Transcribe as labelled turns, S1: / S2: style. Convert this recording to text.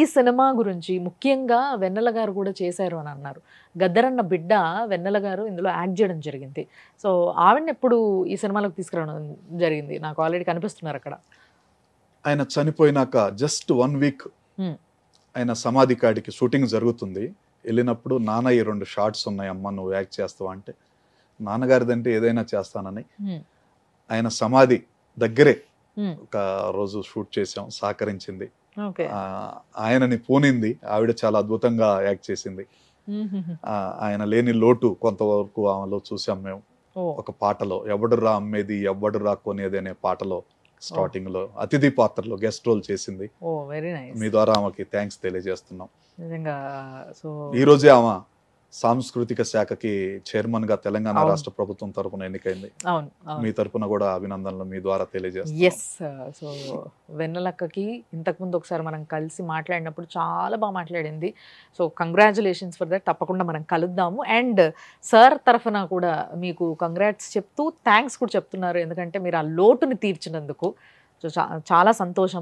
S1: ప్రతి సినిమా గురించి ముఖ్యంగా వెన్నెల గారు కూడా చేశారు అని అన్నారు. గద్దరన్న బిడ్డ వెన్నెల గారు ఇందులో యాక్ట్ చేయడం జరిగింది. సో ఆవిడని ఎప్పుడు ఈ సినిమాలోకి తీసుకురావడం జరిగింది? నాకు ఆల్రెడీ కనిపిస్తున్నారు అక్కడ.
S2: ఆయన చనిపోయినాక జస్ట్ 1 వీక్ ఆయన సమాధి కాడికి షూటింగ్ జరుగుతుంది. వెళ్ళినప్పుడు నాన్న ఈ 2 షార్ట్స్ ఉన్నాయి అమ్మ, నువ్వు యాక్ట్ చేస్తావా అంటే, నాన్నగారిదంటే ఏదైనా చేస్తానని ఆయన సమాధి దగ్గరే ఒక రోజు షూట్ చేసాం. సహకరించింది, ఆయనని పూనింది. ఆవిడ చాలా అద్భుతంగా యాక్ట్ చేసింది. ఆయన లేని లోటు కొంతవరకు ఆమెలో చూసాం మేము. ఒక పాటలో ఎవడురా అమ్మేది ఎవడురా కొనేది అనే పాటలో స్టార్టింగ్ లో అతిథి పాత్రలో గెస్ట్ రోల్ చేసింది. మీ ద్వారా ఆమెకి థ్యాంక్స్ తెలియజేస్తున్నాం. ఈ రోజే ఆమె సాంస్కృతిక శాఖకి చైర్మన్ గా తెలంగాణ రాష్ట్ర ప్రభుత్వం తరపున ఎన్నికైంది. మీ తరపున కూడా అభినందనలు మీ ద్వారా తెలియజేస్తాం.
S1: సో వెన్నెలక్కకి ఇంతకుముందు ఒకసారి మనం కలిసి మాట్లాడినప్పుడు చాలా బాగా మాట్లాడింది. So congratulations for that. తప్పకుండా మనం కలుద్దాము. అండ్ సార్ తరఫున కూడా మీకు కంగ్రాట్స్ చెప్తూ థ్యాంక్స్ కూడా చెప్తున్నారు, ఎందుకంటే మీరు ఆ లోటుని తీర్చినందుకు. సో చాలా సంతోషం.